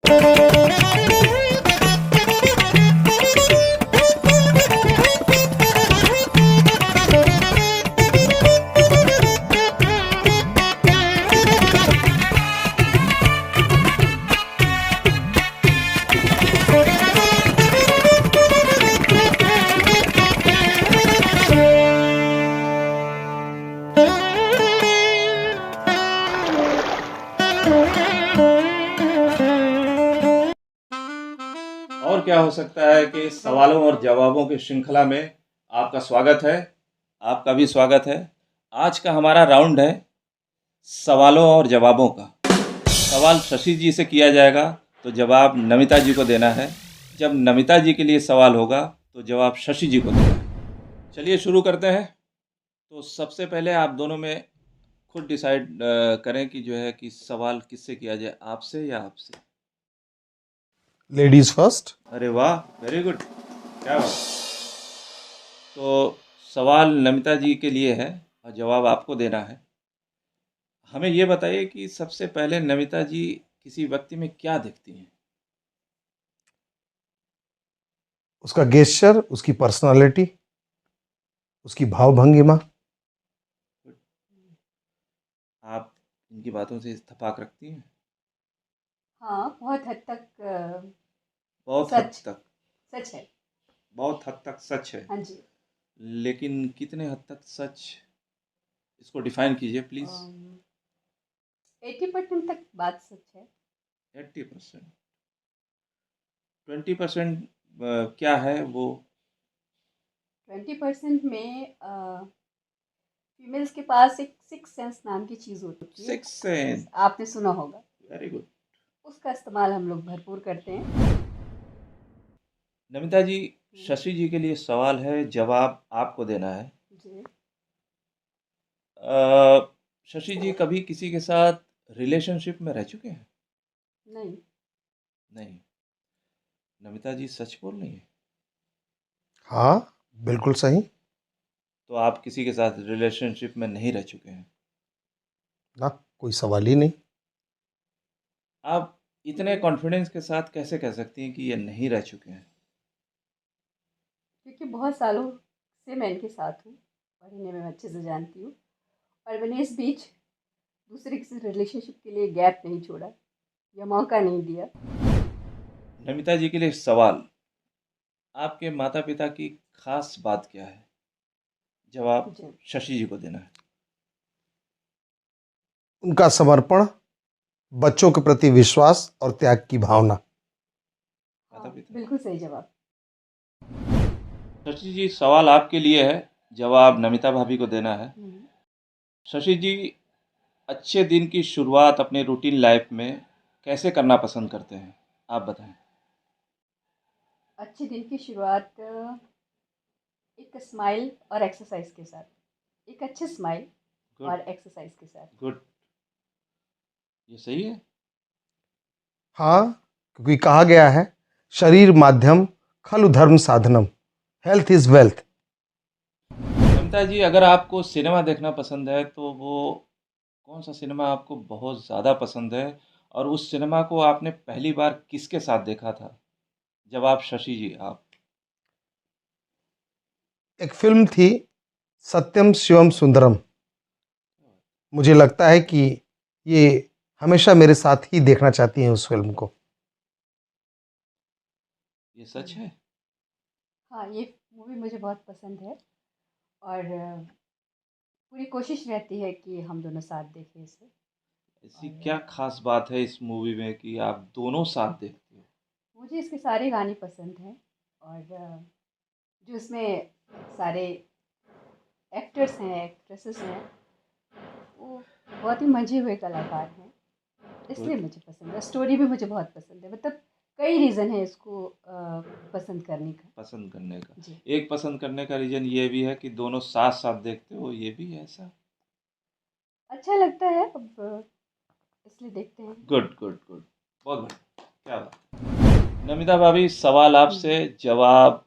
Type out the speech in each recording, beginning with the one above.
और क्या हो सकता है कि सवालों और जवाबों की श्रृंखला में आपका स्वागत है। आपका भी स्वागत है। आज का हमारा राउंड है सवालों और जवाबों का। सवाल शशि जी से किया जाएगा तो जवाब नमिता जी को देना है। जब नमिता जी के लिए सवाल होगा तो जवाब शशि जी को देना है। चलिए शुरू करते हैं। तो सबसे पहले आप दोनों में खुद डिसाइड करें कि जो है कि सवाल किससे किया जाए, आपसे या आपसे। Ladies first. अरे वाह, वेरी गुड, क्या बात। तो सवाल नमिता जी के लिए है और जवाब आपको देना है। हमें ये बताइए कि सबसे पहले नमिता जी किसी व्यक्ति में क्या देखती हैं? उसका गेस्चर, उसकी पर्सनालिटी, उसकी भाव भंगिमा। आप इनकी बातों से इत्तेफाक रखती हैं? हाँ, बहुत हद तक बहुत हद सच तक। सच है। बहुत हद तक सच है। हाँ जी। लेकिन कितने हद तक सच, इसको डिफाइन कीजिए प्लीज। 80% तक बात सच है। 80%। 20% क्या है वो? 20% में फीमेल्स के पास एक सिक्स सेंस नाम की चीज़ होती है। 6 आपने सुना होगा। Very good. उसका इस्तेमाल हम लोग भरपूर करते हैं। नमिता जी, शशि जी के लिए सवाल है, जवाब आपको देना है। जी। शशि जी कभी किसी के साथ रिलेशनशिप में रह चुके हैं? नहीं। नहीं। नमिता जी सच बोल रही हैं? हाँ, बिल्कुल सही। तो आप किसी के साथ रिलेशनशिप में नहीं रह चुके हैं? ना, कोई सवाल ही नहीं। आप इतने कॉन्फिडेंस के साथ कैसे कह सकती हैं कि ये नहीं रह चुके हैं? क्योंकि बहुत सालों से मैं इनके साथ हूँ और इन्हें मैं अच्छे से जानती हूँ। और मैंने इस बीच दूसरे किसी रिलेशनशिप के लिए गैप नहीं छोड़ा या मौका नहीं दिया। नमिता जी के लिए सवाल, आपके माता पिता की खास बात क्या है? जवाब जी। शशि जी को देना है। उनका समर्पण, बच्चों के प्रति विश्वास और त्याग की भावना। माता हाँ, पिता। बिल्कुल सही जवाब। शशि जी सवाल आपके लिए है, जवाब नमिता भाभी को देना है। हम्म। शशि जी, अच्छे दिन की शुरुआत अपने रूटीन लाइफ में कैसे करना पसंद करते हैं, आप बताएं। अच्छे दिन की शुरुआत एक स्माइल और एक्सरसाइज के साथ। एक अच्छे स्माइल गुड। और एक्सरसाइज के साथ। गुड। ये सही है। हाँ, क्योंकि कहा गया है शरीर माध्यम खलु धर्म साधनम, हेल्थ इज वेल्थ। नमिता जी, अगर आपको सिनेमा देखना पसंद है तो वो कौन सा सिनेमा आपको बहुत ज़्यादा पसंद है, और उस सिनेमा को आपने पहली बार किसके साथ देखा था? जवाब शशि जी आप। एक फिल्म थी, सत्यम शिवम सुंदरम। मुझे लगता है कि ये हमेशा मेरे साथ ही देखना चाहती हैं उस फिल्म को। ये सच है? हाँ, ये मूवी मुझे बहुत पसंद है और पूरी कोशिश रहती है कि हम दोनों साथ देखें इसे। ऐसी और क्या खास बात है इस मूवी में कि आप दोनों साथ देखते हो? मुझे इसके सारे गाने पसंद हैं और जो इसमें सारे एक्टर्स हैं, एक्ट्रेसेस हैं, वो बहुत ही मंझे हुए कलाकार हैं। इसलिए गुड। मुझे पसंद है। स्टोरी भी मुझे बहुत पसंद है। मतलब कई रीज़न है इसको पसंद करने का। पसंद करने का जी। एक पसंद करने का रीज़न ये भी है कि दोनों साथ साथ देखते हो, ये भी है ऐसा? अच्छा लगता है अब, इसलिए देखते हैं। गुड गुड गुड, बहुत बढ़िया, क्या बात। नमिता भाभी, सवाल आपसे, जवाब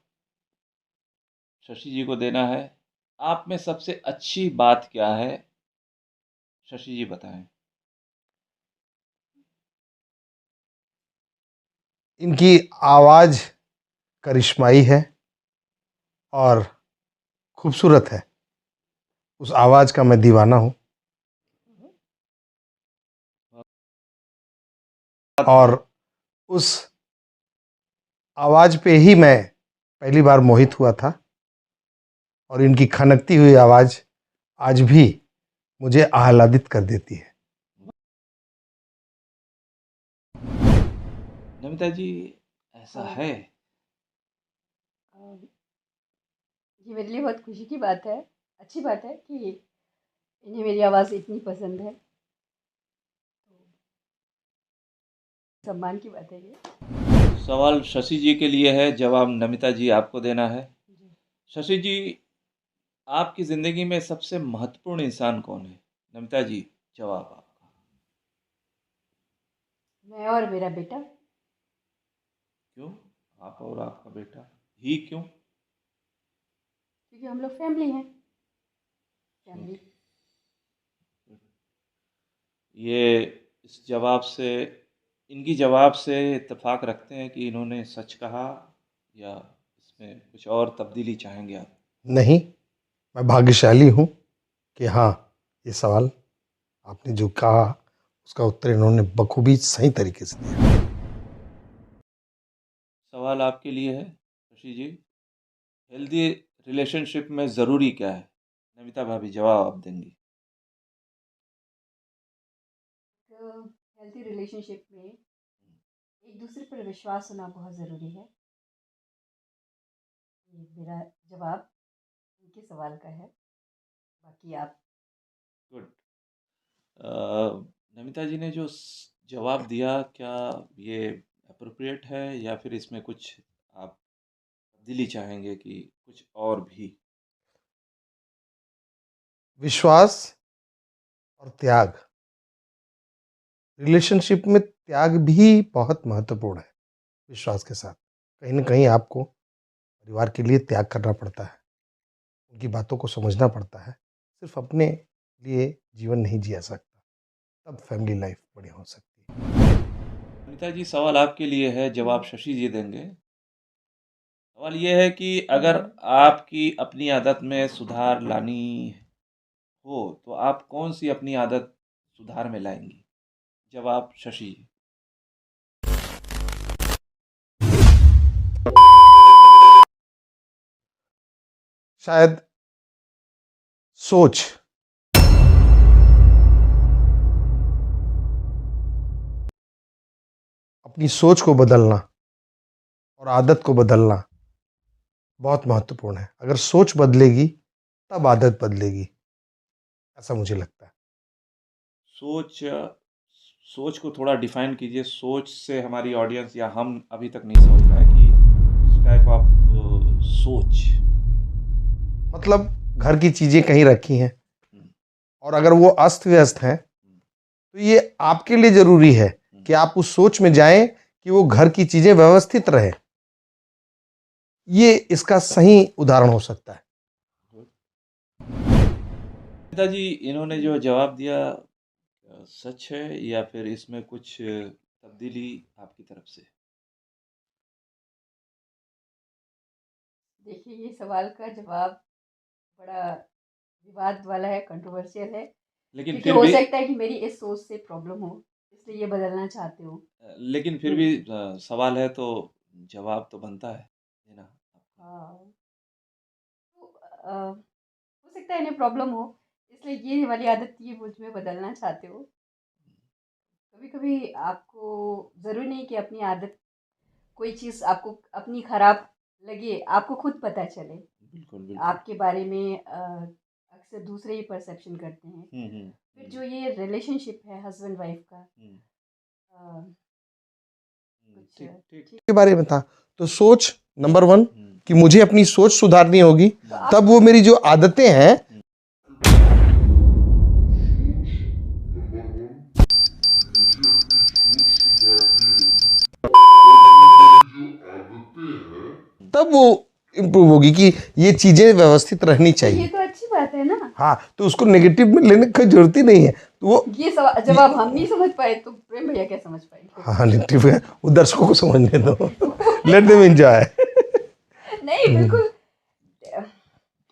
शशि जी को देना है। आप में सबसे अच्छी बात क्या है, शशि जी बताएं। इनकी आवाज़ करिश्माई है और खूबसूरत है। उस आवाज़ का मैं दीवाना हूँ और उस आवाज़ पे ही मैं पहली बार मोहित हुआ था और इनकी खनकती हुई आवाज़ आज भी मुझे आह्लादित कर देती है। नमिता जी, ऐसा हाँ। है? अ, ये मेरे लिए बहुत खुशी की बात है, अच्छी बात है कि इन्हें मेरी आवाज़ इतनी पसंद है। सम्मान की बात है ये। सवाल शशि जी के लिए है, जवाब नमिता जी आपको देना है। जी। शशि जी, आपकी ज़िंदगी में सबसे महत्वपूर्ण इंसान कौन है? नमिता जी, जवाब आपका। मैं और मेरा बेटा। क्यों? आप और आपका बेटा ही क्यों? क्योंकि हम लोग फैमिली हैं। ओके। फैमिली। ये इस जवाब से, इनकी जवाब से इत्तेफाक रखते हैं कि इन्होंने सच कहा, या इसमें कुछ और तब्दीली चाहेंगे आप? नहीं, मैं भाग्यशाली हूँ कि हाँ, ये सवाल आपने जो कहा उसका उत्तर इन्होंने बखूबी सही तरीके से दिया। सवाल आपके लिए है शशि जी। हेल्दी रिलेशनशिप में ज़रूरी क्या है? नमिता भाभी जवाब आप देंगी। तो हेल्थी रिलेशनशिप में एक दूसरे पर विश्वास होना बहुत ज़रूरी है। ये मेरा जवाब उनके सवाल का है। बाकी आप। गुड। नमिता जी ने जो जवाब दिया, क्या ये अप्रोप्रिएट है, या फिर इसमें कुछ आप तब्दीली चाहेंगे कि कुछ और भी? विश्वास और त्याग, रिलेशनशिप में त्याग भी बहुत महत्वपूर्ण है। विश्वास के साथ कहीं ना कहीं आपको परिवार के लिए त्याग करना पड़ता है, उनकी बातों को समझना पड़ता है। सिर्फ अपने लिए जीवन नहीं जिया सकता, तब फैमिली लाइफ बढ़िया हो सकती है। नमिता जी, सवाल आपके लिए है, जवाब शशि जी देंगे। सवाल ये है कि अगर आपकी अपनी आदत में सुधार लानी हो, तो आप कौन सी अपनी आदत सुधार में लाएंगी? जवाब शशि जी। शायद सोच, अपनी सोच को बदलना और आदत को बदलना बहुत महत्वपूर्ण है। अगर सोच बदलेगी तब आदत बदलेगी, ऐसा मुझे लगता है। सोच, सोच को थोड़ा डिफाइन कीजिए। सोच से हमारी ऑडियंस या हम अभी तक नहीं समझ पाए कि इस टाइप ऑफ सोच। मतलब घर की चीजें कहीं रखी हैं हम्म, और अगर वो अस्त व्यस्त हैं, हम्म, तो ये आपके लिए जरूरी है कि आप उस सोच में जाएं कि वो घर की चीजें व्यवस्थित रहे। ये इसका सही उदाहरण हो सकता है। पिताजी, इन्होंने जो जवाब दिया सच है, या फिर इसमें कुछ तब्दीली आपकी तरफ से? देखिए, ये सवाल का जवाब बड़ा विवाद वाला है, कंट्रोवर्शियल है। लेकिन क्योंकि फिर हो भी, सकता है कि मेरी इस सोच से प्रॉब्लम हो, इसलिए ये बदलना चाहते हो। लेकिन फिर भी सवाल है तो जवाब तो बनता है देना आपको। हाँ। तो हो सकता है इन्हें प्रॉब्लम हो, इसलिए ये वाली आदत ये मुझ में बदलना चाहते हो। कभी कभी आपको ज़रूरी नहीं कि अपनी आदत, कोई चीज़ आपको अपनी खराब लगे, आपको खुद पता चले। बिल्कुल, बिल्कुल। आपके बारे में अक्सर दूसरे ही परसेप्शन करते हैं। हुँ, हुँ, फिर हुँ, जो ये रिलेशनशिप है हस्बैंड वाइफ का, हुँ, अ, हुँ, कुछ ठीक, ठीक। ठीक। के बारे में था, तो सोच नंबर वन हुँ, कि मुझे अपनी सोच सुधारनी होगी, तो हुँ, आप तब वो मेरी जो आदतें हैं हुँ, हुँ। तब वो इम्प्रूव होगी कि ये चीजें व्यवस्थित रहनी तो ये चाहिए। तो अच्छी बात है ना। हाँ, तो उसको नेगेटिव में लेने की कोई जरूरत ही नहीं है, तो वो ये सवाल जवाब हम नहीं समझ पाए तो प्रेम भैया क्या समझ पाएंगे? हाँ नेगेटिव है, वो दर्शकों को समझने दो, लेट देम एंजॉय। नहीं बिल्कुल।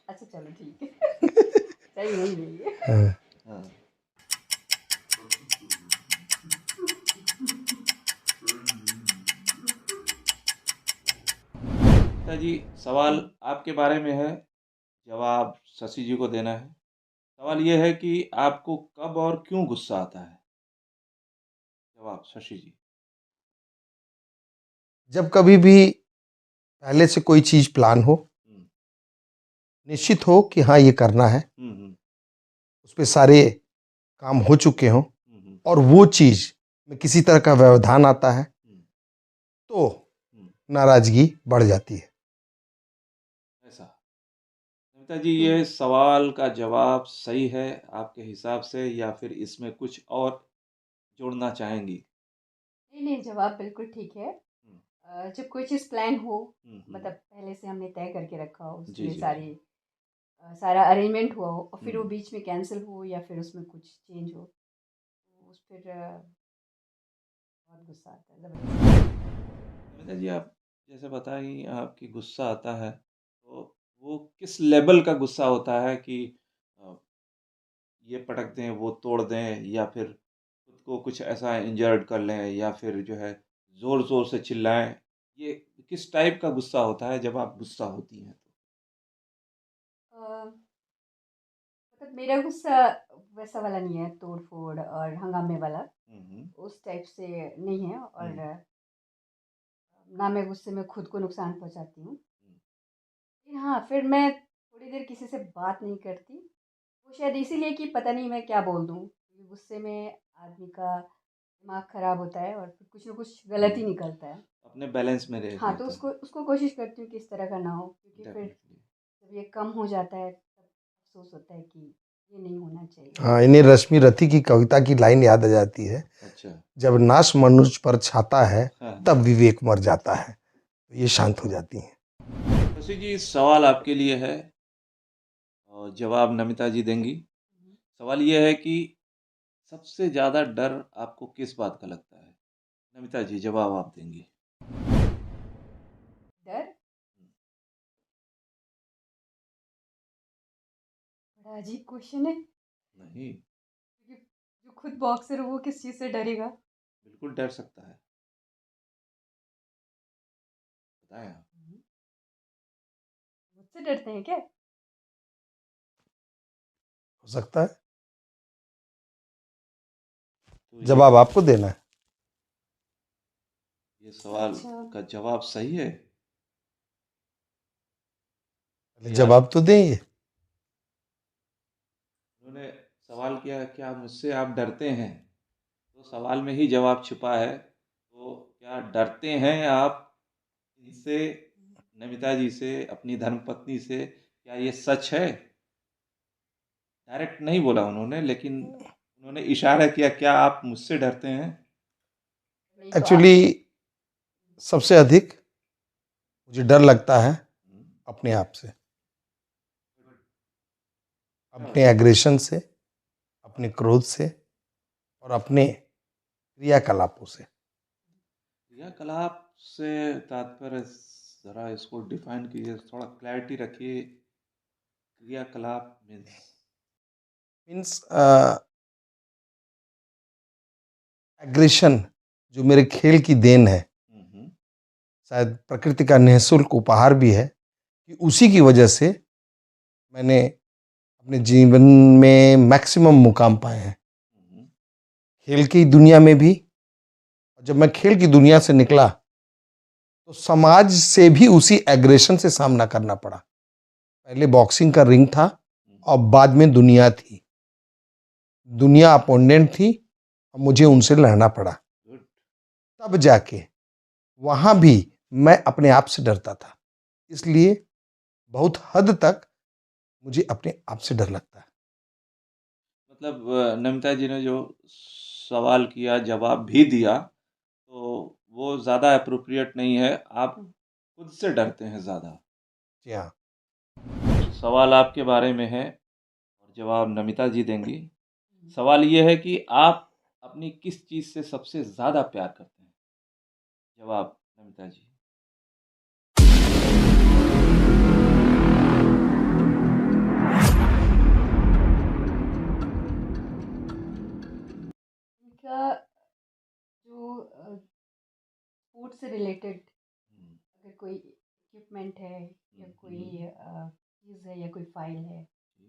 अच्छा चलो ठीक है। सही नहीं रही है। हाँ। पिताजी, सवाल आपके बारे में है, जवाब शशि जी को देना है। सवाल ये है कि आपको कब और क्यों गुस्सा आता है? जवाब शशि जी। जब कभी भी पहले से कोई चीज प्लान हो, हम्म निश्चित हो कि हाँ ये करना है, हम्म उस पर सारे काम हो चुके हों, हम्म और वो चीज में किसी तरह का व्यवधान आता है, हम्म, तो हम्म, नाराजगी बढ़ जाती है। ऐसा। नमिता जी, ये सवाल का जवाब सही है आपके हिसाब से, या फिर इसमें कुछ और जोड़ना चाहेंगी? नहीं नहीं, जवाब बिल्कुल ठीक है। हम्म जब कोई चीज़ प्लान हो, हम्म, मतलब पहले से हमने तय करके रखा हो, जी उसमें जी जी। सारा अरेंजमेंट हुआ हो और फिर वो हम्म बीच में कैंसिल हो या फिर उसमें कुछ चेंज हो, तो उस फिर बहुत गुस्सा आता है ज़बरदस्त। नमिता जी, आप जैसे बताई आपकी गुस्सा आता है, तो वो किस लेवल का गुस्सा होता है कि अ, ये पटक दें, वो तोड़ दें, या फिर खुद को कुछ ऐसा इंजर्ड कर लें, या फिर जो है ज़ोर-ज़ोर से चिल्लाएँ? ये किस टाइप का गुस्सा होता है जब आप गुस्सा होती हैं तो? अ, मतलब मेरा गुस्सा वैसा वाला नहीं है, तोड़ फोड़ और हंगामे वाला, हुँ, हुँ, उस टाइप से नहीं है। और हुँ, ना मैं गुस्से में खुद को नुकसान पहुंचाती हूँ। हुँ, लेकिन हाँ, फिर मैं थोड़ी देर किसी से बात नहीं करती, वो शायद इसीलिए कि पता नहीं मैं क्या बोल दूँ, क्योंकि गुस्से में आदमी का दिमाग खराब होता है और फिर कुछ ना कुछ गलत ही हुँ। निकलता है। अपने बैलेंस में रह हाँ, तो जाता है। उसको उसको कोशिश करती हूँ कि इस तरह का ना हो, क्योंकि फिर डेफ़िनिटली। जब ये कम हो जाता है तब अफ़सोस होता है कि ये नहीं होना चाहिए। हाँ, इन्हें रश्मि रथी की कविता की लाइन याद आ जाती है, अच्छा। जब नाश मनुष्य पर छाता है, हाँ, हाँ। तब विवेक मर जाता है, तो ये शांत हो जाती हैं। शशि जी, सवाल आपके लिए है और जवाब नमिता जी देंगी। सवाल ये है कि सबसे ज़्यादा डर आपको किस बात का लगता है? नमिता जी, जवाब आप देंगी। डर? बड़ा अजीब क्वेश्चन है, नहीं, क्योंकि जो खुद बॉक्सर हो वो किस चीज़ से डरेगा? बिल्कुल डर सकता है। बताएँ आप। मुझसे डरते हैं क्या? हो सकता है, तो जवाब आपको देना है। ये सवाल अच्छा। का जवाब सही है? पहले या जवाब तो दें ये। उन्होंने सवाल किया क्या मुझसे आप डरते हैं? तो सवाल में ही जवाब छुपा है। तो क्या डरते हैं आप इनसे, नमिता जी से, अपनी धर्मपत्नी से? क्या ये सच है? डायरेक्ट नहीं बोला उन्होंने, लेकिन उन्होंने इशारा किया, क्या आप मुझसे डरते हैं? नहीं तो आप। एक्चुअली सबसे अधिक मुझे डर लगता है हुँ, अपने आप से, क्या अपने बात है? एग्रेशन से, अपने क्रोध से, और अपने क्रियाकलापों से। क्रियाकलाप से तात्पर्य ज़रा इसको डिफ़ाइन कीजिए, थोड़ा क्लैरिटी रखिए। क्रियाकलाप मीन्स? मीन्स एग्रेशन जो मेरे खेल की देन है, हुँ, हुँ। शायद प्रकृति का निःशुल्क उपहार भी है, कि उसी की वजह से मैंने अपने जीवन में मैक्सिमम मुकाम पाए हैं, हुँ, हुँ। खेल की दुनिया में भी। और जब मैं खेल की दुनिया से निकला, तो समाज से भी उसी एग्रेशन से सामना करना पड़ा। पहले बॉक्सिंग का रिंग था, हुँ, और बाद में दुनिया थी। दुनिया अपोनेंट थी, और मुझे उनसे लड़ना पड़ा। गुड। तब जाके वहां भी मैं अपने आप से डरता था। इसलिए बहुत हद तक मुझे अपने आप से डर लगता है। मतलब नमिता जी ने जो सवाल किया, जवाब भी दिया, तो वो ज़्यादा एप्रोप्रिएट नहीं है। आप खुद से डरते हैं ज़्यादा। जी हाँ। सवाल आपके बारे में है और जवाब नमिता जी देंगी। सवाल ये है कि आप अपनी किस चीज़ से सबसे ज़्यादा प्यार करते हैं? जवाब नमिता जी। इनका जो फूड से रिलेटेड हुँ, अगर कोई इक्विपमेंट है या हुँ, कोई हुँ, चीज़ है या कोई फाइल है, जी,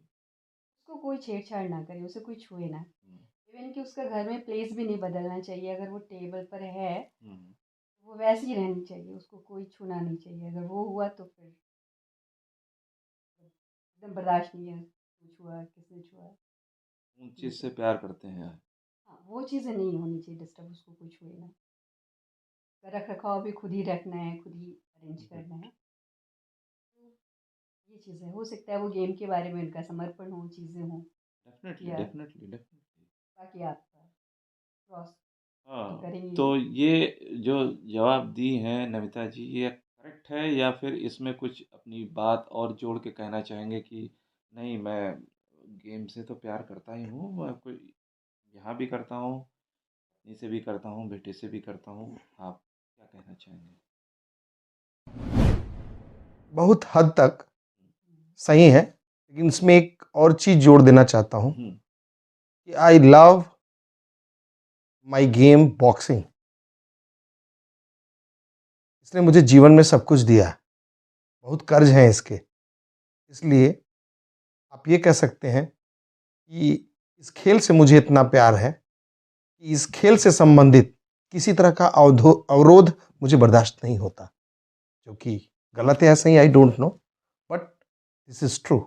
उसको कोई छेड़छाड़ ना करे, उसे कोई छुए ना। हुँ, इवन कि उसका घर में प्लेस भी नहीं बदलना चाहिए। अगर वो टेबल पर है, हुँ, वो वैसे ही रहनी चाहिए, उसको कोई छूना नहीं चाहिए। अगर वो हुआ तो फिर एकदम बर्दाश्त नहीं है, कुछ छुआ, किसने छुआ, उन नहीं चीज़ से चाहिए। प्यार करते हैं। हाँ, वो चीज़ें नहीं होनी चाहिए डिस्टर्ब, उसको कोई छुए ना। रख रखाव भी खुद ही रखना है, खुद ही अरेंज गुड, करना है। तो ये चीज़ें हो सकता है वो गेम के बारे में उनका समर्पण हो, चीज़ें हों, डेफ़िनेटली, या डेफ़िनेटली, डेफ़िनेटली। बाकी आपका क्रॉस तो हाँ, करेंगे ही। तो ये जो जवाब दी हैं नमिता जी, ये करेक्ट है या फिर इसमें कुछ अपनी बात और जोड़ के कहना चाहेंगे कि नहीं, मैं गेम से तो प्यार करता ही हूँ, मैं कोई यहाँ भी करता हूँ, पत्नी से भी करता हूँ, बेटे से भी करता हूँ। आप क्या कहना चाहेंगे? बहुत हद तक सही है, लेकिन इसमें एक और चीज़ जोड़ देना चाहता हूँ हुँ, कि I love my game boxing. इसने मुझे जीवन में सब कुछ दिया है, बहुत कर्ज हैं इसके। इसलिए आप ये कह सकते हैं कि इस खेल से मुझे इतना प्यार है कि इस खेल से संबंधित किसी तरह का अवरोध मुझे बर्दाश्त नहीं होता, जो कि गलत है या सही, I don't know, but this is true.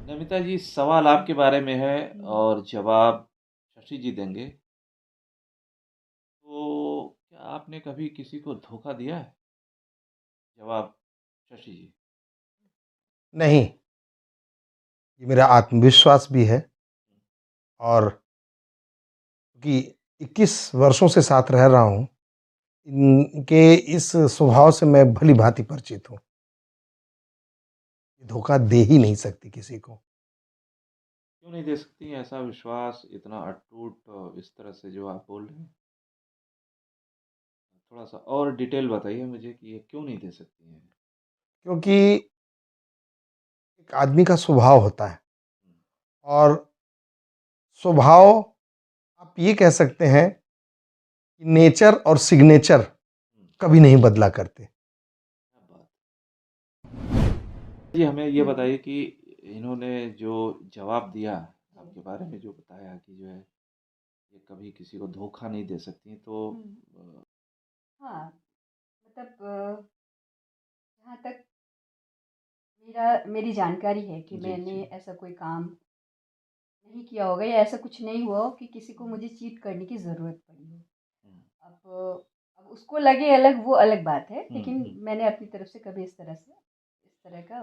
Namita ji, सवाल आपके बारे में है हुँ। और जवाब शशि जी देंगे। तो क्या आपने कभी किसी को धोखा दिया है? जवाब शशि जी। नहीं, ये मेरा आत्मविश्वास भी है, और कि 21 वर्षों से साथ रह रहा हूँ, इनके इस स्वभाव से मैं भली-भाँति परिचित हूँ। धोखा दे ही नहीं सकती किसी को। क्यों नहीं दे सकती ऐसा विश्वास इतना अटूट इस तरह से जो आप बोल रहे हैं? थोड़ा-सा और डिटेल बताइए मुझे कि ये क्यों नहीं दे सकती हैं? क्योंकि एक आदमी का स्वभाव होता है, हुँ, और स्वभाव आप ये कह सकते हैं कि नेचर और सिग्नेचर हुँ, कभी नहीं बदला करते। क्या बात! जी, हमें ये हुँ, बताइए कि इन्होंने जो जवाब दिया, आपके बारे में जो बताया कि जो है, ये कभी किसी को धोखा नहीं दे सकती, तो हुँ। अ, हाँ, मतलब जहाँ तक मेरी जानकारी है कि जी, मैंने जी। ऐसा कोई काम नहीं किया होगा या ऐसा कुछ नहीं हुआ हो कि किसी को मुझे चीट करने की ज़रूरत पड़ी हो। हुँ, अब उसको लगे अलग, वो अलग बात है, हुँ, लेकिन हुँ। मैंने अपनी तरफ से कभी इस तरह का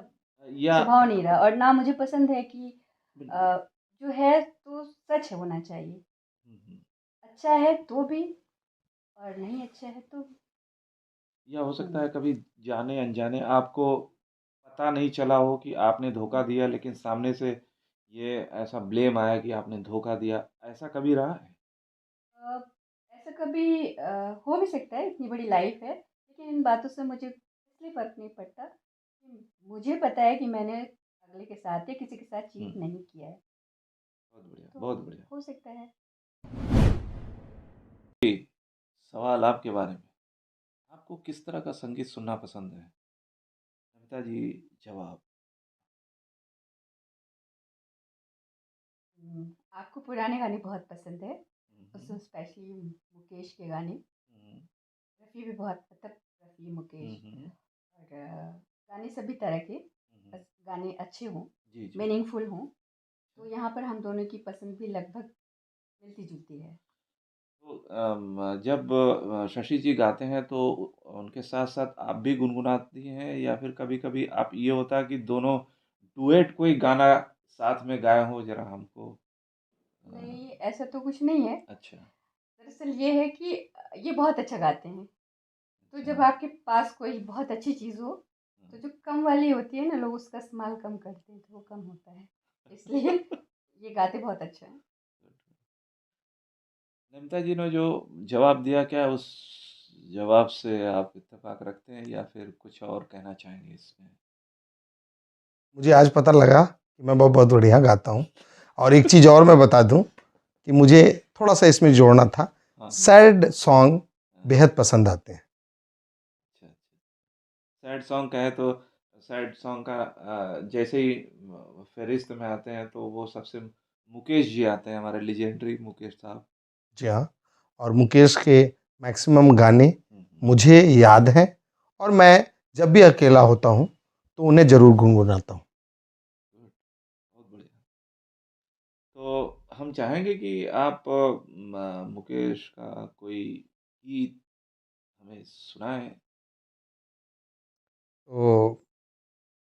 या स्वभाव नहीं रहा, और ना मुझे पसंद है कि बिल्कुल। अ, जो है तो सच होना चाहिए। हुँ, हुँ। अच्छा है तो भी, और नहीं अच्छा है तो या हो क्यों सकता नहीं। है कभी जाने-अनजाने आपको पता नहीं चला हो कि आपने धोखा हुँ। दिया, लेकिन सामने से ये ऐसा ब्लेम आया कि आपने धोखा दिया, ऐसा कभी रहा है? अ, ऐसा कभी हो भी सकता है, इतनी बड़ी लाइफ़ है, लेकिन इन बातों से मुझे इसलिए फ़र्क नहीं पड़ता कि मुझे पता है कि मैंने अगले के साथ या किसी के साथ हुँ, चीट नहीं किया है, बहुत बढ़िया, तो बहुत बढ़िया। हो सकता है। जी, सवाल आपके बारे में, आपको किस तरह का संगीत सुनना पसंद है? कविता जी, जवाब। आपको पुराने गाने बहुत पसंद है, हुँ, उसमें हुँ। स्पेशली मुकेश के गाने। हुँ, रफ़ी भी बहुत, मतलब रफ़ी, हुँ, मुकेश, हुँ। और गाने सभी तरह के, हुँ, हुँ। बस गाने अच्छे हों, जी, जी। मीनिंगफुल हों, तो यहाँ पर हम दोनों की पसंद भी लगभग मिलती-जुलती है। तो जब शशि जी गाते हैं तो उनके साथ-साथ आप भी गुनगुनाती हैं या फिर कभी-कभी आप ये होता है कि दोनों डुएट कोई गाना साथ में गाए हों ज़रा हमको अ, नहीं, ऐसा तो कुछ नहीं है। अच्छा, दरअसल ये है कि ये बहुत अच्छा गाते हैं, तो अच्छा। जब आपके पास कोई बहुत अच्छी चीज़ हो, तो जो कम वाली होती है ना, लोग उसका इस्तेमाल कम करते हैं, तो वो कम होता है, इसलिए ये गाते बहुत अच्छा है। नमिता जी ने जो जवाब दिया, क्या उस जवाब से आप इत्तेफ़ाक रखते हैं या फिर कुछ और कहना चाहेंगे इसमें? मुझे आज पता लगा कि मैं बहुत बहुत बढ़िया गाता हूँ। और एक चीज़ और मैं बता दूँ कि मुझे थोड़ा सा इसमें जोड़ना था, हाँ, सैड सॉन्ग हाँ। बेहद पसंद आते हैं। अच्छा, अच्छा। सैड सॉन्ग कहें तो सैड सॉन्ग का जैसे ही फ़हरिस्त में आते हैं तो वो सबसे मुकेश जी आते हैं, हमारे लेजेंडरी मुकेश साहब। जी हाँ, और मुकेश के मैक्सिमम गाने हुँ, हुँ। मुझे याद हैं और मैं जब भी अकेला होता हूँ तो उन्हें ज़रूर गुनगुनाता हूँ। गुड, बहुत बढ़िया। तो हम चाहेंगे कि आप मुकेश का कोई गीत हमें सुनाएँ। तो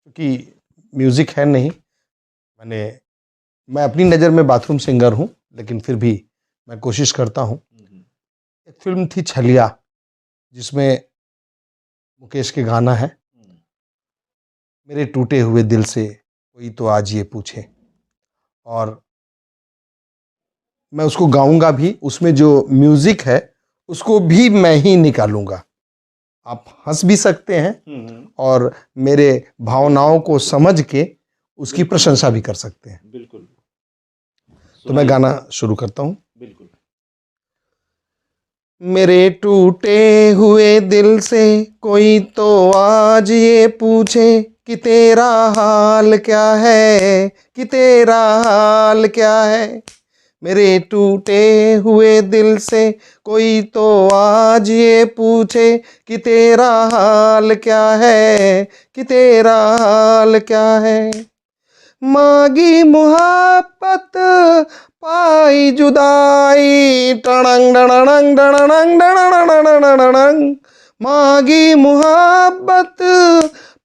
क्योंकि म्यूज़िक है नहीं, मैंने मैं अपनी नज़र में बाथरूम सिंगर हूँ, लेकिन फिर भी मैं कोशिश करता हूँ। हुँ, हुँ। एक फ़िल्म थी छलिया, जिसमें मुकेश के गाना है, हुँ। मेरे टूटे हुए दिल से कोई तो आज ये पूछे। और मैं उसको गाऊँगा भी, उसमें जो म्यूज़िक है, उसको भी मैं ही निकालूँगा। आप हँस भी सकते हैं हुँ, हुँ। और मेरे भावनाओं को समझ के उसकी बिल्कुल, प्रशंसा भी कर सकते हैं। बिल्कुल। तो मैं सुनाइए। गाना शुरू करता हूँ। बिल्कुल। मेरे टूटे हुए दिल से कोई तो आज ये पूछे कि तेरा हाल क्या है, कि तेरा हाल क्या है। मेरे टूटे हुए दिल से कोई तो आज ये पूछे कि तेरा हाल क्या है, कि तेरा हाल क्या है। मांगी मुहब्बत पाई जुदाई, टणंग डणंग डणंग डणंग। मांगी मुहब्बत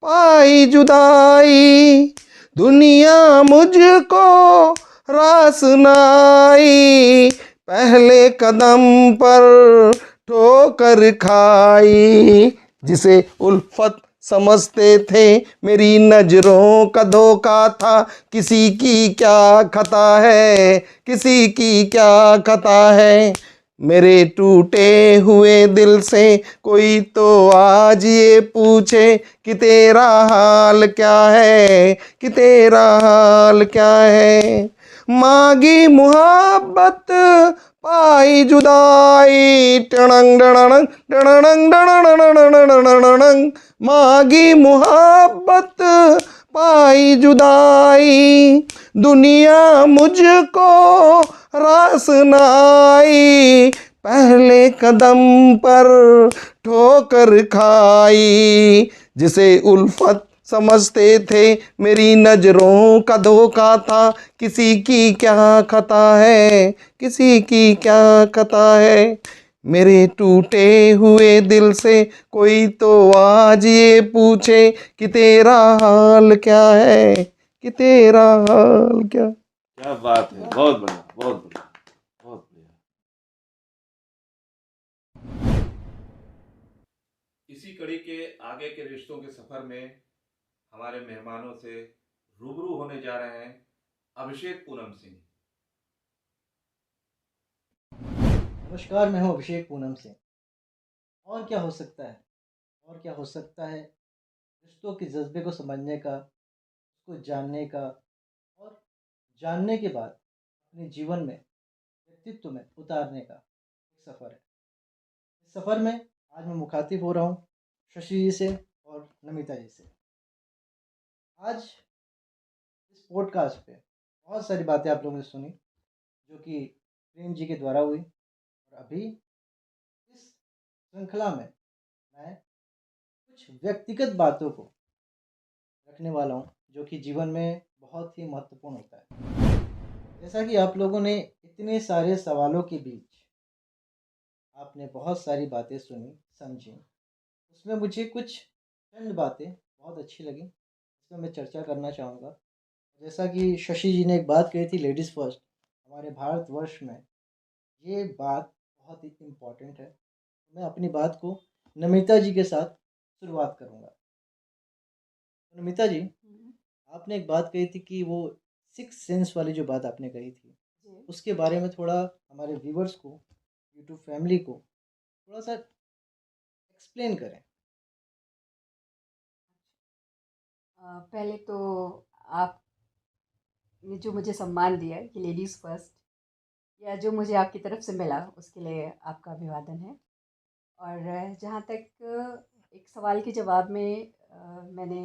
पाई जुदाई, दुनिया मुझको रास नाई, पहले कदम पर ठोकर खाई। जिसे उल्फत समझते थे मेरी नजरों का धोखा था, किसी की क्या खता है, किसी की क्या खता है। मेरे टूटे हुए दिल से कोई तो आज ये पूछे कि तेरा हाल क्या है, कि तेरा हाल क्या है। मांगी मुहब्बत पाई जुदाई, टणंग डणंग डणंग डणंग। मांगी मुहब्बत पाई जुदाई, दुनिया मुझको रास नाई, पहले कदम पर ठोकर खाई। जिसे उल्फत समझते थे मेरी नजरों का धोखा था, किसी की क्या खता है, किसी की क्या खता है। मेरे टूटे हुए दिल से कोई तो आज ये पूछे कि तेरा हाल क्या है, कि तेरा हाल क्या। क्या बात है! बहुत बढ़िया, बहुत बढ़िया, बहुत बढ़िया। इसी कड़ी के आगे के रिश्तों के सफ़र में हमारे मेहमानों से रूबरू होने जा रहे हैं अभिषेक पूनम सिंह। नमस्कार, मैं हूँ अभिषेक पूनम सिंह। और क्या हो सकता है? और क्या हो सकता है? रिश्तों के जज़्बे को समझने का, उसको जानने का और जानने के बाद अपने जीवन में, व्यक्तित्व में उतारने का एक सफ़र है। इस सफ़र में आज मैं मुखातिब हो रहा हूँ शशि जी से और नमिता जी से। आज इस पॉडकास्ट पे बहुत सारी बातें आप लोगों ने सुनी, जो कि प्रेम जी के द्वारा हुई, और अभी इस श्रृंखला में मैं कुछ व्यक्तिगत बातों को रखने वाला हूँ, जो कि जीवन में बहुत ही महत्वपूर्ण होता है। जैसा कि आप लोगों ने इतने सारे सवालों के बीच आपने बहुत सारी बातें सुनी, समझी, उसमें मुझे कुछ चंद बातें बहुत अच्छी लगी, इसमें मैं चर्चा करना चाहूँगा। जैसा कि शशि जी ने एक बात कही थी, लेडीज़ फर्स्ट, हमारे भारतवर्ष में ये बात बहुत ही इम्पोर्टेंट है। मैं अपनी बात को नमिता जी के साथ शुरुआत करूँगा। नमिता जी, हम्म, आपने एक बात कही थी कि वो सिक्स सेंस वाली जो बात आपने कही थी, जी। उसके बारे में थोड़ा हमारे व्यूवर्स को, यूट्यूब फैमिली को थोड़ा-सा एक्सप्लेन करें। पहले तो आपने जो मुझे सम्मान दिया कि लेडीज़ फर्स्ट, या जो मुझे आपकी तरफ से मिला, उसके लिए आपका अभिवादन है। और जहाँ तक एक सवाल के जवाब में मैंने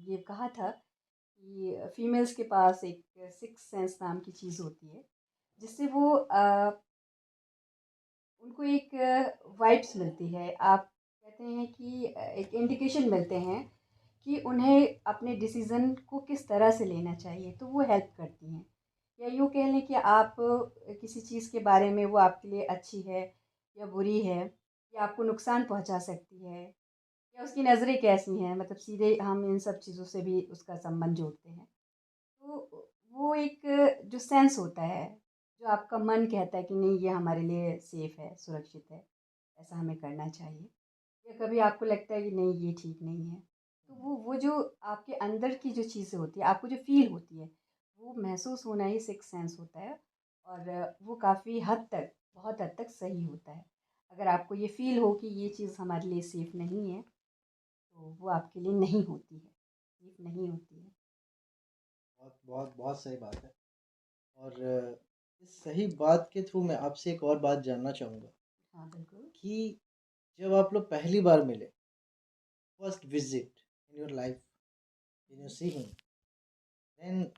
ये कहा था कि फीमेल्स के पास एक सिक्स सेंस नाम की चीज़ होती है, जिससे वो उनको एक वाइब्स मिलती है। आप कहते हैं कि एक इंडिकेशन मिलते हैं कि उन्हें अपने डिसीज़न को किस तरह से लेना चाहिए, तो वो हेल्प करती हैं। या यूँ कह लें कि आप किसी चीज़ के बारे में वो आपके लिए अच्छी है या बुरी है, या आपको नुकसान पहुंचा सकती है, या उसकी नज़रें कैसी हैं, मतलब सीधे हम इन सब चीज़ों से भी उसका संबंध जोड़ते हैं। तो वो एक जो सेंस होता है, जो आपका मन कहता है कि नहीं ये हमारे लिए सेफ़ है, सुरक्षित है, ऐसा हमें करना चाहिए। या कभी आपको लगता है कि नहीं ये ठीक नहीं है, तो वो जो आपके अंदर की जो चीज़ें होती है, आपको जो फ़ील होती है, वो महसूस होना ही सिक्स सेंस होता है। और वो काफ़ी हद तक, बहुत हद तक सही होता है। अगर आपको ये फ़ील हो कि ये चीज़ हमारे लिए सेफ़ नहीं है, तो वो आपके लिए नहीं होती है, सेफ़ नहीं होती है। बहुत बहुत बहुत सही बात है। और इस सही बात के थ्रू मैं आपसे एक और बात जानना चाहूँगा हाँ, बिल्कुल। कि जब आप लोग पहली बार मिले, first visit in your life, in your हुँ, सीइंग, देन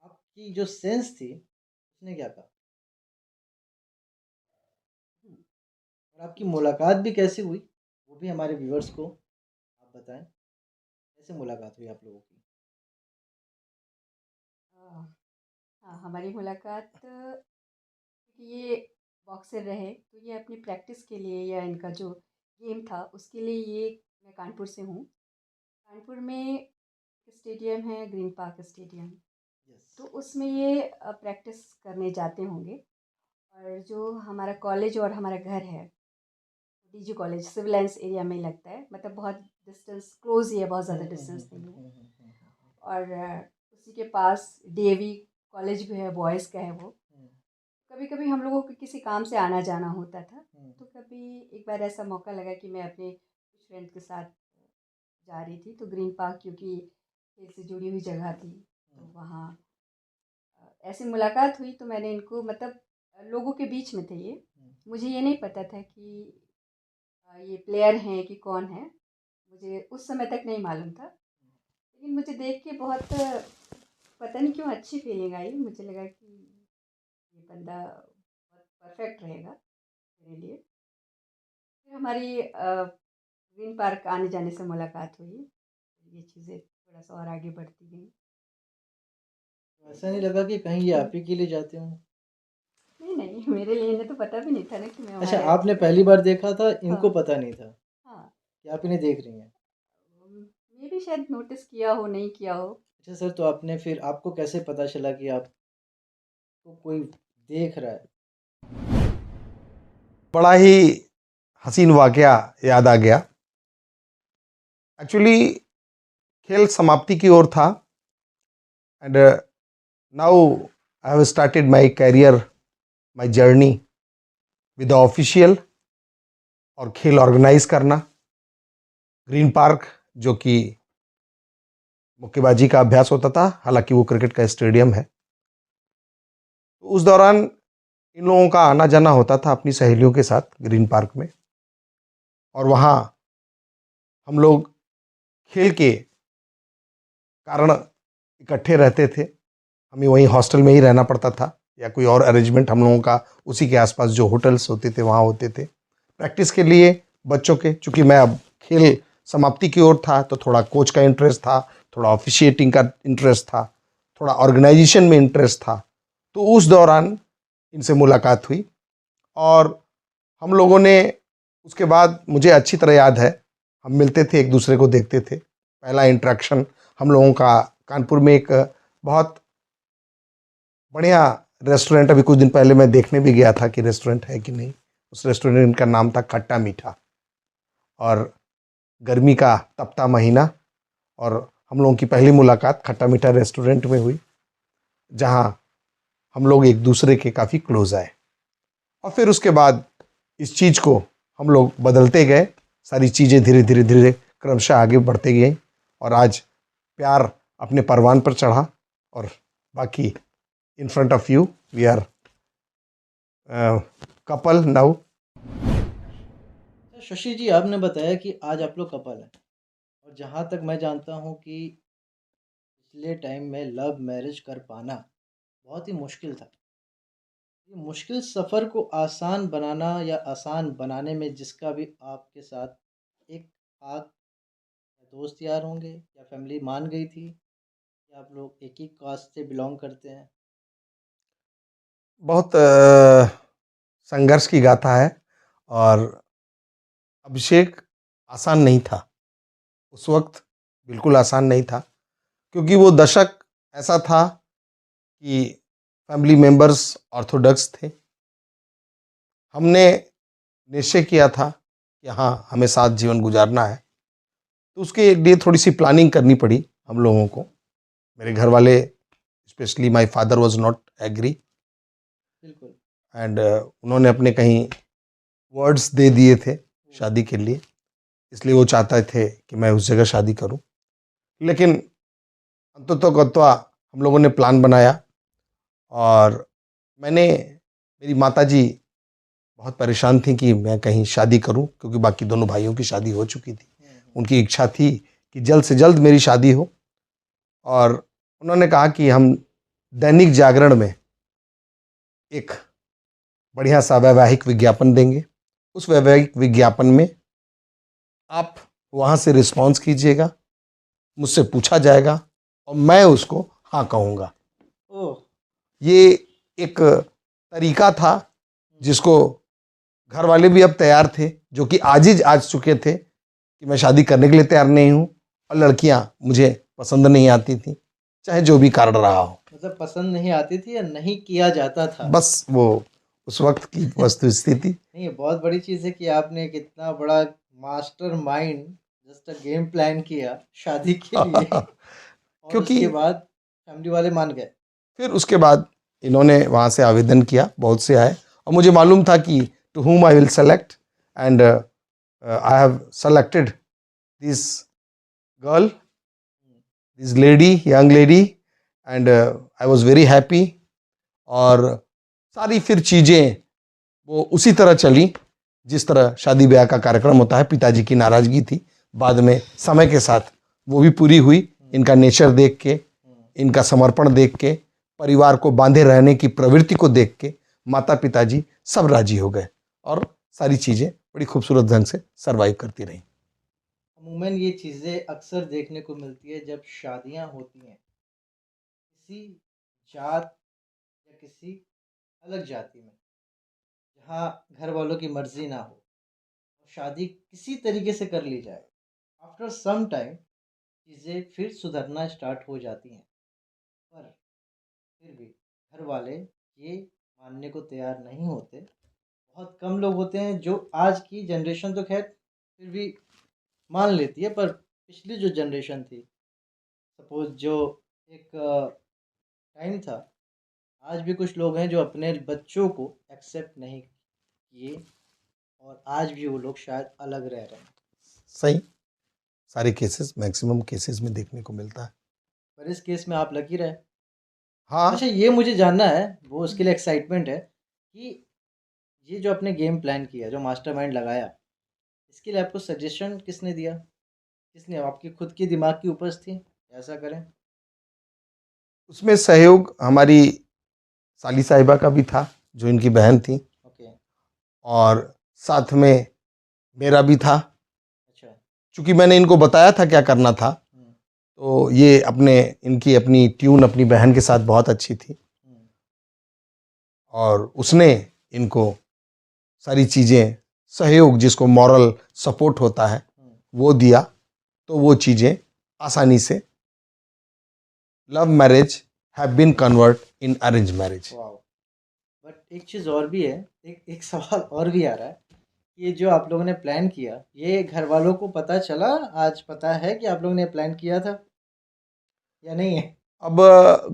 आपकी जो सेंस थी, उसने क्या कहा? हुँ, और आपकी मुझे मुलाकात भी कैसे हुई? वो भी हमारे व्यूअर्स को आप बताएँ, कैसे मुलाकात हुई आप लोगों की? अ, हाँ, हमारी मुलाकात, क्योंकि ये बॉक्सर रहे, तो ये अपनी प्रैक्टिस के लिए या इनका जो गेम था, उसके लिए ये, मैं कानपुर से हूँ। कानपुर में एक स्टेडियम है, ग्रीन पार्क स्टेडियम, यस। तो उसमें ये प्रैक्टिस करने जाते होंगे। और जो हमारा कॉलेज और हमारा घर है, DG college civil lines area में ही लगता है, मतलब बहुत डिस्टेंस क्लोज ही है, बहुत हुँ, ज़्यादा हुँ, हुँ, डिस्टेंस हुँ, नहीं है। हुँ, हुँ, हुँ, हुँ, और उसी के पास डीएवी कॉलेज भी है, बॉयज़ का है वो। हुँ, कभी कभी हम लोगों को किसी काम से आना जाना होता था, हुँ, तो कभी एक बार ऐसा मौका लगा कि मैं अपने कुछ फ्रेंड के साथ जा रही थी, तो ग्रीन पार्क क्योंकि खेल से जुड़ी हुई जगह थी, हुँ, तो वहाँ ऐसी मुलाकात हुई। तो मैंने इनको, मतलब लोगों के बीच में थे ये, हुँ। मुझे ये नहीं पता था कि ये प्लेयर हैं कि कौन है, मुझे उस समय तक नहीं मालूम था। लेकिन मुझे देख के बहुत पता नहीं क्यों अच्छी फीलिंग आई, मुझे लगा कि ये बंदा बहुत परफेक्ट रहेगा मेरे लिए। फिर हमारी ग्रीन पार्क आने जाने से मुलाकात हुई, ये चीज़ें थोड़ा सा और आगे बढ़ती गई। तो ऐसा नहीं लगा कि कहीं ये आप ही के लिए जाते हों? नहीं नहीं, मेरे लिए इन्हें तो पता भी नहीं था ना कि मैं अच्छा, हमारे आपने पहली बार देखा था, इनको हाँ, पता नहीं था हाँ, कि आप इन्हें देख रही हैं। मे भी शायद नोटिस किया हो, नहीं किया हो। अच्छा सर, तो आपने फिर आपको कैसे पता चला कि आपको कोई देख रहा है? बड़ा ही हसीन वाकया याद आ गया। एक्चुअली खेल समाप्ति की ओर था, and now I have started my career, my journey with official और खेल ऑर्गेनाइज करना। ग्रीन पार्क, जो कि मुक्केबाजी का अभ्यास होता था, हालांकि वो क्रिकेट का स्टेडियम है। तो उस दौरान इन लोगों का आना जाना होता था अपनी सहेलियों के साथ ग्रीन पार्क में, और वहाँ हम लोग खेल के कारण इकट्ठे रहते थे। हमें वहीं हॉस्टल में ही रहना पड़ता था, या कोई और अरेंजमेंट हम लोगों का उसी के आसपास जो होटल्स होते थे वहाँ होते थे। प्रैक्टिस के लिए बच्चों के, चूँकि मैं अब खेल समाप्ति की ओर था, तो थोड़ा कोच का इंटरेस्ट था, थोड़ा ऑफिशिएटिंग का इंटरेस्ट था, थोड़ा ऑर्गेनाइजेशन में इंटरेस्ट था। तो उस दौरान इनसे मुलाकात हुई, और हम लोगों ने उसके बाद, मुझे अच्छी तरह याद है, हम मिलते थे, एक दूसरे को देखते थे। पहला इंटरेक्शन हम लोगों का कानपुर में एक बहुत बढ़िया रेस्टोरेंट, अभी कुछ दिन पहले मैं देखने भी गया था कि रेस्टोरेंट है कि नहीं। उस रेस्टोरेंट का नाम था खट्टा मीठा, और गर्मी का तपता महीना, और हम लोगों की पहली मुलाकात खट्टा मीठा रेस्टोरेंट में हुई, जहां हम लोग एक दूसरे के काफ़ी क्लोज आए। और फिर उसके बाद इस चीज़ को हम लोग बदलते गए, सारी चीज़ें धीरे धीरे धीरे क्रमशः आगे बढ़ते गई, और आज प्यार अपने परवान पर चढ़ा। और बाकी in front of you we are couple now. तो शशि जी, आपने बताया कि आज आप लोग कपल हैं, और जहाँ तक मैं जानता हूँ कि पिछले टाइम में लव मैरिज कर पाना बहुत ही मुश्किल था। ये मुश्किल सफ़र को आसान बनाना या आसान बनाने में जिसका भी आपके साथ एक हाथ दोस्त यार होंगे या फैमिली मान गई थी, या आप लोग एक ही कास्ट से बिलोंग करते हैं? बहुत संघर्ष की गाथा है, और अभिषेक आसान नहीं था उस वक्त, बिल्कुल आसान नहीं था, क्योंकि वो दशक ऐसा था कि फैमिली मेंबर्स ऑर्थोडॉक्स थे। हमने निश्चय किया था कि हाँ, हमें साथ जीवन गुजारना है, तो उसके लिए थोड़ी सी प्लानिंग करनी पड़ी हम लोगों को। मेरे घर वाले, specially my father was not agree, बिल्कुल। एंड उन्होंने अपने कहीं वर्ड्स दे दिए थे शादी के लिए, इसलिए वो चाहते थे कि मैं उस जगह शादी करूं। लेकिन अंततोगत्वा हम लोगों ने प्लान बनाया, और मेरी माताजी बहुत परेशान थी कि मैं कहीं शादी करूं, क्योंकि बाकी दोनों भाइयों की शादी हो चुकी थी। हुँ। उनकी इच्छा थी कि जल्द से जल्द मेरी शादी हो, और उन्होंने कहा कि हम दैनिक जागरण में एक बढ़िया सा वैवाहिक विज्ञापन देंगे। उस वैवाहिक विज्ञापन में आप वहाँ से रिस्पॉन्स कीजिएगा, मुझसे पूछा जाएगा, और मैं उसको हाँ कहूँगा। ओह! ये एक तरीका था जिसको घर वाले भी अब तैयार थे, जो कि आज चुके थे कि मैं शादी करने के लिए तैयार नहीं हूँ, और लड़कियां मुझे पसंद नहीं आती थी, चाहे जो भी कारण रहा हो। मतलब पसंद नहीं आती थी या नहीं किया जाता था? बस वो उस वक्त की वस्तु स्थिति। नहीं, ये बहुत बड़ी चीज़ है कि आपने एक इतना बड़ा mastermind just a game plan किया शादी के लिए, और क्योंकि उसके बाद फैमिली वाले मान गए। फिर उसके बाद इन्होंने वहाँ से आवेदन किया, बहुत से आए, और मुझे मालूम था कि to whom I will select, and I have selected this girl, this lady, young lady, and I was very happy. और सारी फिर चीज़ें वो उसी तरह चली जिस तरह शादी ब्याह का कार्यक्रम होता है। पिताजी की नाराज़गी थी, बाद में समय के साथ वो भी पूरी हुई। इनका नेचर देख के, इनका समर्पण देख के, परिवार को बांधे रहने की प्रवृत्ति को देख के माता पिताजी सब राजी हो गए, और सारी चीज़ें बड़ी खूबसूरत ढंग से सर्वाइव करती रहीं। अमूमन ये चीज़ें अक्सर देखने को मिलती है जब शादियाँ होती हैं किसी जात या किसी अलग जाति में, जहाँ घर वालों की मर्ज़ी ना हो, और शादी किसी तरीके से कर ली जाए। आफ्टर सम टाइम चीज़ें फिर सुधरना स्टार्ट हो जाती हैं, पर फिर भी घर वाले ये मानने को तैयार नहीं होते। बहुत कम लोग होते हैं जो, आज की जनरेशन तो खैर फिर भी मान लेती है, पर पिछली जो जनरेशन थी, सपोज़ जो एक टाइम था, आज भी कुछ लोग हैं जो अपने बच्चों को एक्सेप्ट नहीं किए, और आज भी वो लोग शायद अलग रह रहे हैं। सही, सारे केसेस, मैक्सिमम केसेस में देखने को मिलता है। पर इस केस में आप लकी रहे। हाँ, अच्छा, ये मुझे जानना है, वो उसके लिए एक्साइटमेंट है कि ये जो आपने गेम प्लान किया, जो मास्टरमाइंड लगाया, इसके लिए आपको सजेशन किसने दिया? किसने? आपकी खुद की दिमाग की उपज थी, ऐसा करें? उसमें सहयोग हमारी साली साहिबा का भी था, जो इनकी बहन थी, ओके। और साथ में मेरा भी था। अच्छा। चूंकि मैंने इनको बताया था क्या करना था, हुँ, तो ये इनकी अपनी ट्यून अपनी बहन के साथ बहुत अच्छी थी, हुँ, और उसने इनको सारी चीज़ें, सहयोग जिसको मॉरल सपोर्ट होता है, हुँ। वो दिया। तो वो चीज़ें आसानी से love marriage have been convert in arrange marriage. Wow! But एक चीज़ और भी है, एक एक सवाल और भी आ रहा है ये जो आप लोगों ने प्लान किया, ये घर वालों को पता चला, आज पता है कि आप लोगों ने प्लान किया था या नहीं है? अब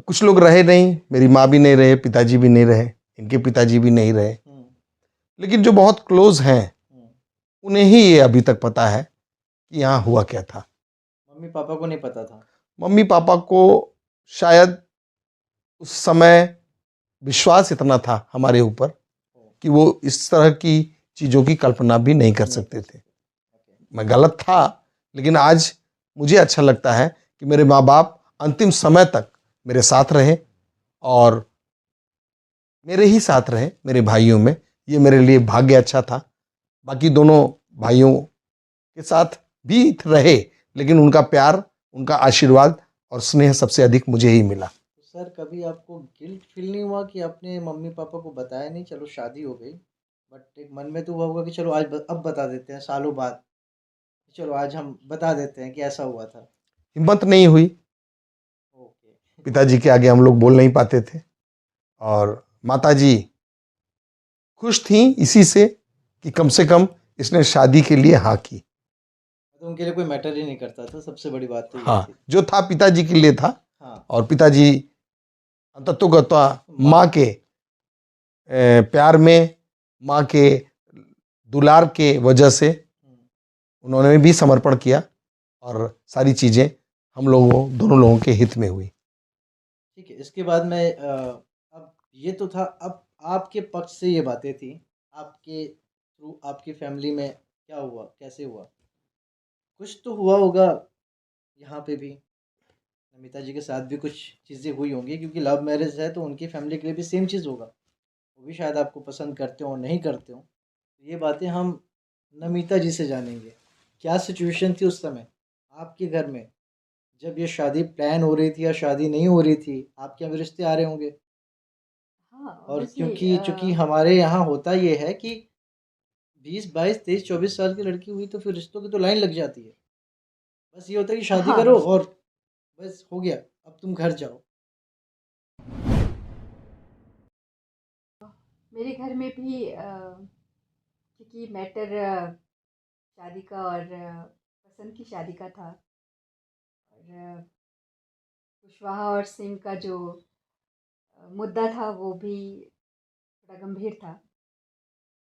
कुछ लोग रहे नहीं, मेरी माँ भी नहीं रहे, पिताजी भी नहीं रहे, इनके पिताजी भी नहीं रहे, हम्म, लेकिन जो बहुत क्लोज हैं हम्म। उन्हें ही ये अभी तक पता है कि यहाँ हुआ क्या था। मम्मी पापा को नहीं पता था? मम्मी पापा को शायद उस समय विश्वास इतना था हमारे ऊपर ओ, कि वो इस तरह की चीज़ों की कल्पना भी नहीं कर नहीं कर सकते थे। सकते। ओके। मैं गलत था, लेकिन आज मुझे अच्छा लगता है कि मेरे माँ बाप अंतिम समय तक मेरे साथ रहे और मेरे ही साथ रहे, मेरे भाइयों में। ये मेरे लिए भाग्य अच्छा था। बाकी दोनों भाइयों के साथ भी रहे, लेकिन उनका प्यार, उनका आशीर्वाद और स्नेह सबसे अधिक मुझे ही मिला। तो सर, कभी आपको गिल्ट फील नहीं हुआ कि आपने मम्मी पापा को बताया नहीं? चलो शादी हो गई, बट एक मन में तो हुआ होगा कि चलो आज अब बता देते हैं सालों बाद, चलो आज हम बता देते हैं कि ऐसा हुआ था। हिम्मत नहीं हुई, ओके। पिताजी के आगे हम लोग बोल नहीं पाते थे, और माताजी खुश थी इसी से कि कम से कम इसने शादी के लिए हाँ की। तो उनके लिए कोई मैटर ही नहीं करता था, सबसे बड़ी बात तो ये हाँ, थी। जो था पिताजी के लिए था, हाँ। और पिताजी अंततोगत्वा माँ। माँ के प्यार में, माँ के दुलार के वजह से हम्म, उन्होंने भी समर्पण किया, और सारी चीज़ें हम लोगों, दोनों लोगों के हित में हुई। ठीक है। इसके बाद मैं अब ये तो था, अब आपके पक्ष से ये बातें थी, आपके थ्रू आपकी फैमिली में क्या हुआ, कैसे हुआ? कुछ तो हुआ होगा यहाँ पे भी, नमिता जी के साथ भी कुछ चीज़ें हुई होंगी, क्योंकि लव मैरिज है तो उनकी फैमिली के लिए भी सेम चीज़ होगा, वो भी शायद आपको पसंद करते हो नहीं करते हो। ये बातें हम नमिता जी से जानेंगे। क्या सिचुएशन थी उस समय आपके घर में, जब ये शादी प्लान हो रही थी या शादी नहीं हो रही थी? आपके यहाँ भी रिश्ते आ रहे होंगे, हाँ, और ऑब्वियसली। क्योंकि चूंकि हमारे यहाँ होता ये है कि 20 22 23 24 साल की लड़की हुई तो फिर रिश्तों की तो लाइन लग जाती है। बस ये होता है कि शादी हाँ, करो और बस हो गया, अब तुम घर जाओ। मेरे घर में भी क्योंकि मैटर शादी का और पसंद की शादी का था, और कुशवाहा और सिंह का जो मुद्दा था वो भी थोड़ा गंभीर था,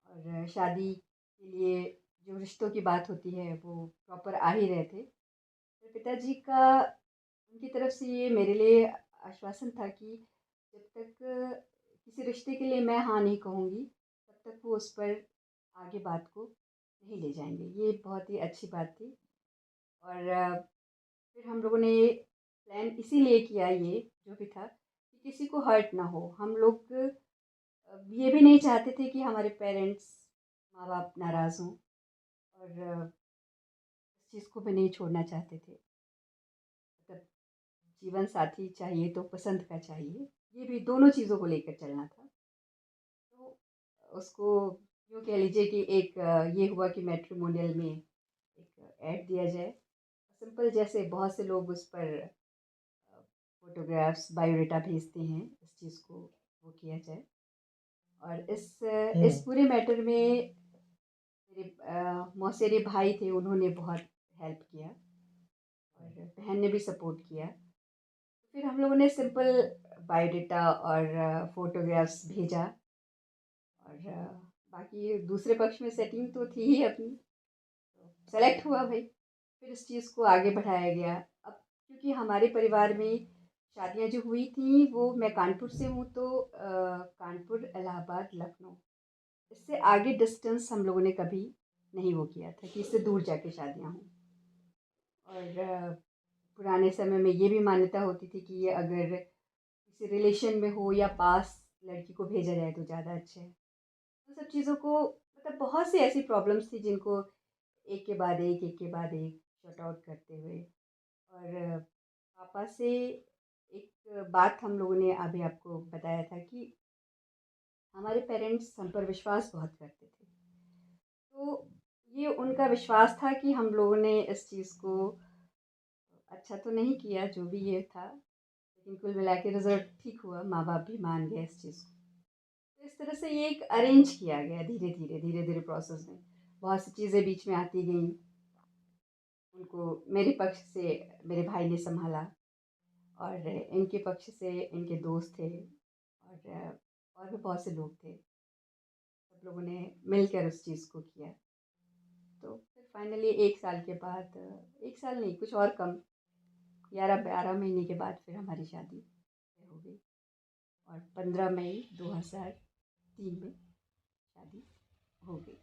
और शादी के लिए जो रिश्तों की बात होती है वो प्रॉपर आ ही रहे थे। तो पिताजी का उनकी तरफ से ये मेरे लिए आश्वासन था कि जब तक किसी रिश्ते के लिए मैं हाँ नहीं कहूँगी, तब तक वो उस पर आगे बात को नहीं ले जाएंगे। ये बहुत ही अच्छी बात थी। और फिर हम लोगों ने ये प्लान इसीलिए किया, ये जो भी था, कि किसी को हर्ट ना हो। हम लोग ये भी नहीं चाहते थे कि हमारे पेरेंट्स, माँ बाप नाराज़ हों, और इस चीज़ को भी नहीं छोड़ना चाहते थे। मतलब जीवन साथी चाहिए तो पसंद का चाहिए, ये भी दोनों चीज़ों को लेकर चलना था। तो उसको यूँ कह लीजिए कि एक ये हुआ कि मैट्रिमोनियल में एक ऐड दिया जाए। सिंपल, जैसे बहुत से लोग उस पर फ़ोटोग्राफ्स, बायोडाटा भेजते हैं, इस चीज़ को वो किया जाए। और इस हम्म। पूरे मैटर में मेरे मौसेरे भाई थे, उन्होंने बहुत हेल्प किया, और बहन ने भी सपोर्ट किया। फिर हम लोगों ने सिंपल बायोडाटा और फ़ोटोग्राफ्स भेजा, और बाकी दूसरे पक्ष में सेटिंग तो थी ही अपनी, तो सेलेक्ट हुआ भाई। फिर इस चीज़ को आगे बढ़ाया गया। अब क्योंकि हमारे परिवार में शादियाँ जो हुई थी वो, मैं कानपुर से हूँ, तो कानपुर, इलाहाबाद, लखनऊ, इससे आगे डिस्टेंस हम लोगों ने कभी नहीं वो किया था कि इससे दूर जाके शादियाँ हों। और पुराने समय में ये भी मान्यता होती थी कि ये अगर किसी रिलेशन में हो या पास लड़की को भेजा जाए तो ज़्यादा अच्छा है। तो सब चीज़ों को, मतलब बहुत सी ऐसी प्रॉब्लम्स थी जिनको एक के बाद एक के बाद एक शॉर्ट आउट करते हुए, और पापा से एक बात हम लोगों ने अभी आपको बताया था कि हमारे पेरेंट्स हम पर विश्वास बहुत करते थे। तो ये उनका विश्वास था कि हम लोगों ने इस चीज़ को अच्छा तो नहीं किया, जो भी ये था, लेकिन कुल मिला के रिज़ल्ट ठीक हुआ, माँ बाप भी मान गए इस चीज़ को। तो इस तरह से ये एक अरेंज किया गया, धीरे धीरे प्रोसेस में। बहुत सी चीज़ें बीच में आती गईं। उनको मेरे पक्ष से मेरे भाई ने संभाला, और इनके पक्ष से इनके दोस्त थे, और भी बहुत से लोग थे। सब लोगों ने मिलकर उस चीज़ को किया। तो फिर फाइनली 1 साल के बाद, 1 साल नहीं, कुछ और कम, 11-12 महीने के बाद फिर हमारी शादी हो गई, और 15 मई 2003 में शादी हो गई।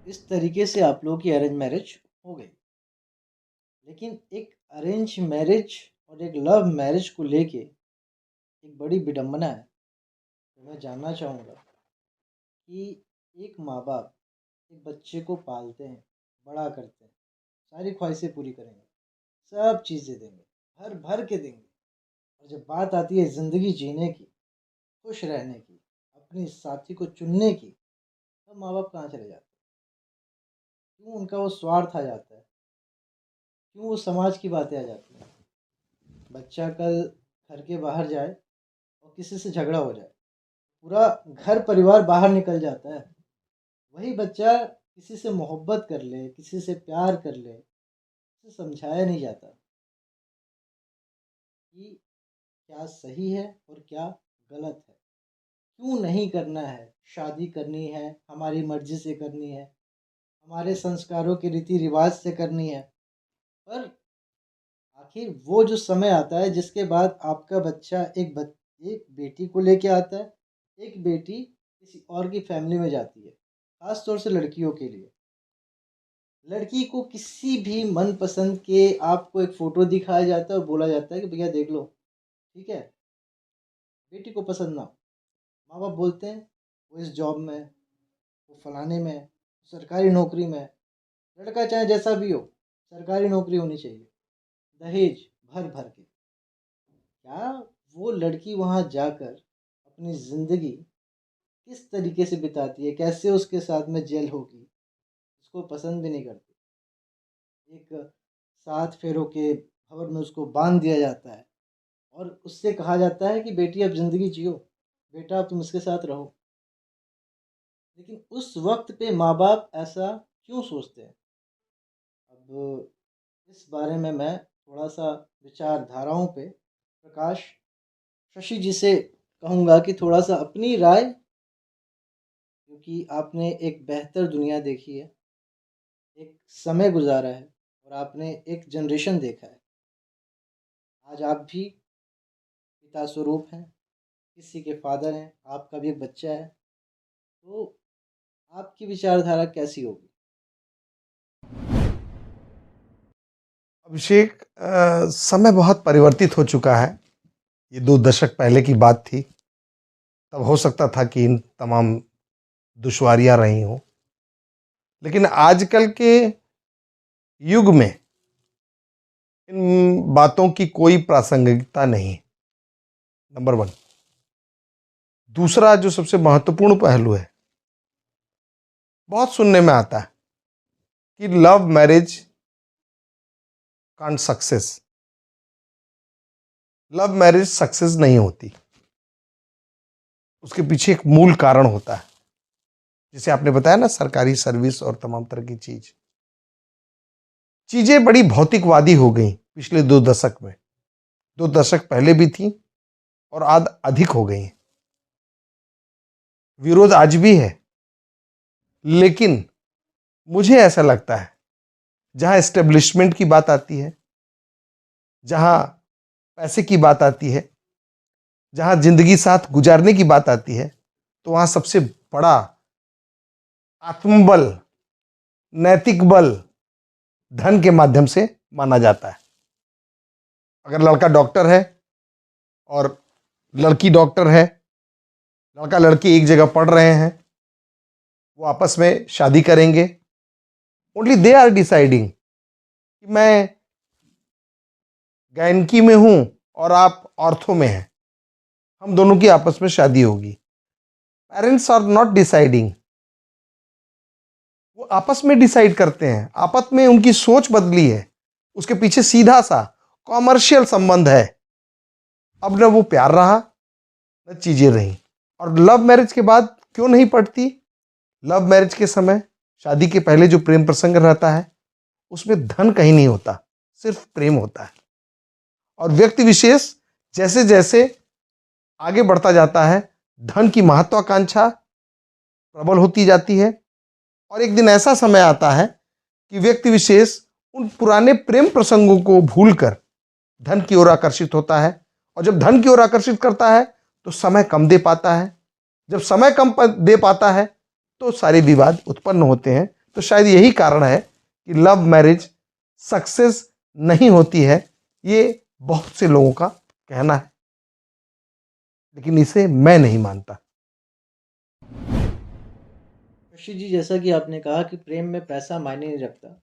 इस तरीके से आप लोगों की अरेंज मैरिज हो गई। लेकिन एक अरेंज मैरिज और एक लव मैरिज को लेके एक बड़ी विडंबना है। तो मैं जानना चाहूँगा कि एक माँ बाप एक बच्चे को पालते हैं, बड़ा करते हैं, सारी ख्वाहिशें पूरी करेंगे, सब चीज़ें देंगे, भर भर के देंगे, और जब बात आती है ज़िंदगी जीने की, खुश रहने की, अपनी साथी को चुनने की, तब माँ बाप कहाँ चले जाते हैं? क्यों उनका वो स्वार्थ आ जाता है? क्यों वो समाज की बातें आ जाती हैं? बच्चा कल घर के बाहर जाए और किसी से झगड़ा हो जाए, पूरा घर परिवार बाहर निकल जाता है। वही बच्चा किसी से मोहब्बत कर ले, किसी से प्यार कर ले, उसे समझाया नहीं जाता कि क्या सही है और क्या गलत है, क्यों नहीं करना है। शादी करनी है हमारी मर्जी से करनी है, हमारे संस्कारों के रीति रिवाज से करनी है, पर आखिर वो जो समय आता है जिसके बाद आपका बच्चा एक बेटी को लेके आता है, एक बेटी किसी और की फैमिली में जाती है। खास तौर से लड़कियों के लिए, लड़की को किसी भी मनपसंद के आपको एक फ़ोटो दिखाया जाता है और बोला जाता है कि भैया देख लो, ठीक है। बेटी को पसंद ना हो, माँ बाप बोलते हैं वो इस जॉब में है, वो फलाने में है, सरकारी नौकरी में है। लड़का चाहे जैसा भी हो, सरकारी नौकरी होनी चाहिए। दहेज भर भर के, क्या वो लड़की वहाँ जाकर अपनी ज़िंदगी किस तरीके से बिताती है, कैसे उसके साथ में जेल होगी, उसको पसंद भी नहीं करती। एक 7 फेरों के भंवर में उसको बांध दिया जाता है और उससे कहा जाता है कि बेटी अब ज़िंदगी जियो, बेटा अब तुम इसके साथ रहो। लेकिन उस वक्त पे माँ बाप ऐसा क्यों सोचते हैं? अब इस बारे में मैं थोड़ा सा विचारधाराओं पे प्रकाश शशि जी से कहूँगा कि थोड़ा सा अपनी राय, क्योंकि आपने एक बेहतर दुनिया देखी है, एक समय गुजारा है और आपने एक जनरेशन देखा है। आज आप भी पिता स्वरूप हैं, किसी के फादर हैं, आपका भी एक बच्चा है, तो आपकी विचारधारा कैसी होगी? अभिषेक, समय बहुत परिवर्तित हो चुका है। ये 2 दशक पहले की बात थी, तब हो सकता था कि इन तमाम दुश्वारियां रही हों, लेकिन आजकल के युग में इन बातों की कोई प्रासंगिकता नहीं। नंबर 1। दूसरा जो सबसे महत्वपूर्ण पहलू है, बहुत सुनने में आता है कि love marriage can't success. Love marriage success नहीं होती, उसके पीछे एक मूल कारण होता है, जिसे आपने बताया ना, सरकारी सर्विस और तमाम तरह की चीजें बड़ी भौतिकवादी हो गई पिछले 2 दशक में। 2 दशक पहले भी थी और आज अधिक हो गई। विरोध आज भी है, लेकिन मुझे ऐसा लगता है जहां एस्टेब्लिशमेंट की बात आती है, जहां पैसे की बात आती है, जहां जिंदगी साथ गुजारने की बात आती है, तो वहां सबसे बड़ा आत्मबल, नैतिक बल धन के माध्यम से माना जाता है। अगर लड़का डॉक्टर है और लड़की डॉक्टर है, लड़का लड़की एक जगह पढ़ रहे हैं, वो आपस में शादी करेंगे। ओनली दे आर डिसाइडिंग कि मैं गायनिकी में हूं और आप ऑर्थो में हैं, हम दोनों की आपस में शादी होगी। पेरेंट्स आर नॉट डिसाइडिंग, वो आपस में डिसाइड करते हैं। आपस में उनकी सोच बदली है, उसके पीछे सीधा सा कॉमर्शियल संबंध है। अब न वो प्यार रहा, न चीजें रही। और लव मैरिज के बाद क्यों नहीं पड़ती? लव मैरिज के समय, शादी के पहले जो प्रेम प्रसंग रहता है, उसमें धन कहीं नहीं होता, सिर्फ प्रेम होता है। और व्यक्ति विशेष जैसे जैसे आगे बढ़ता जाता है, धन की महत्वाकांक्षा प्रबल होती जाती है, और एक दिन ऐसा समय आता है कि व्यक्ति विशेष उन पुराने प्रेम प्रसंगों को भूलकर धन की ओर आकर्षित होता है। और जब धन की ओर आकर्षित करता है तो समय कम दे पाता है। जब समय कम दे पाता है तो सारे विवाद उत्पन्न होते हैं। तो शायद यही कारण है कि लव मैरिज सक्सेस नहीं होती है। ये बहुत से लोगों का कहना है, लेकिन इसे मैं नहीं मानता। ऋषि जी, जैसा कि आपने कहा कि प्रेम में पैसा मायने नहीं रखता,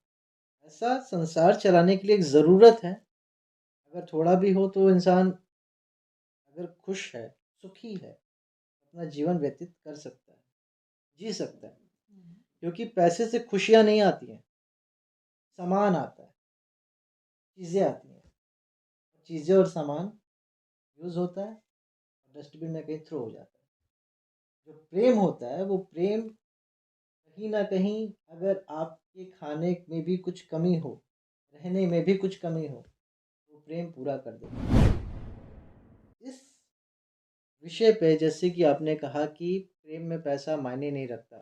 ऐसा संसार चलाने के लिए एक ज़रूरत है। अगर थोड़ा भी हो तो इंसान अगर खुश है, सुखी है, अपना जीवन व्यतीत कर सकता है, जी सकता है। क्योंकि पैसे से खुशियाँ नहीं आती हैं, सामान आता है, चीज़ें आती हैं। चीज़ें और सामान यूज़ होता है और डस्टबिन में कहीं थ्रो हो जाता है। जो प्रेम होता है वो प्रेम कहीं ना कहीं, अगर आपके खाने में भी कुछ कमी हो, रहने में भी कुछ कमी हो, तो प्रेम पूरा कर देता है। इस विषय पे जैसे कि आपने कहा कि प्रेम में पैसा मायने नहीं रखता,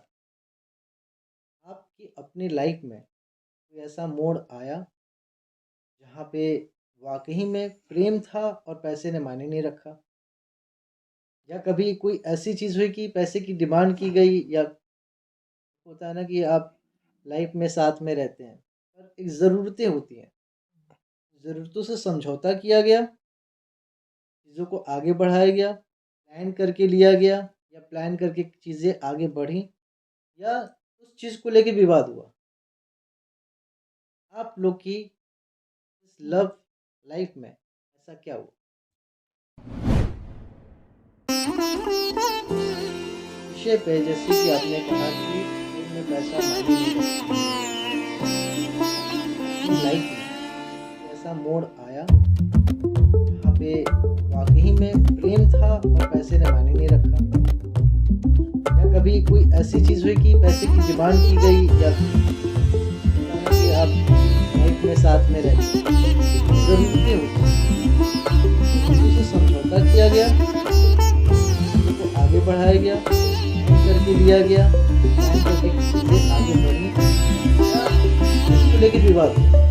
आपकी अपनी लाइफ में कोई ऐसा मोड़ आया जहाँ पे वाकई में प्रेम था और पैसे ने मायने नहीं रखा? या कभी कोई ऐसी चीज़ हुई कि पैसे की डिमांड की गई, या होता है ना कि आप लाइफ में साथ में रहते हैं पर एक ज़रूरतें होती हैं, ज़रूरतों से समझौता किया गया, चीज़ों को आगे बढ़ाया गया, प्लान करके लिया गया, या प्लान करके चीज़ें आगे बढ़ी, या उस चीज़ को लेके विवाद हुआ? आप लोग की इस लव लाइफ में ऐसा क्या हुआ? विषय पे जैसे कि आपने कहा कि प्रेम में पैसा मायने नहीं रखता, अपनी लाइफ में ऐसा मोड़ आया जहाँ पे वाकई में प्रेम था और पैसे ने मायने नहीं रखा? या कभी कोई ऐसी चीज़ हुई कि पैसे की डिमांड की गई, या कि आप लाइफ में साथ में रहते हैं, ज़रूरतें होती हैं, उसे समझौता किया गया, उसको आगे बढ़ाया गया, करके लिया गया, प्लान करके चीज़ें आगे बढ़ी, या इसको लेके विवाद हुआ?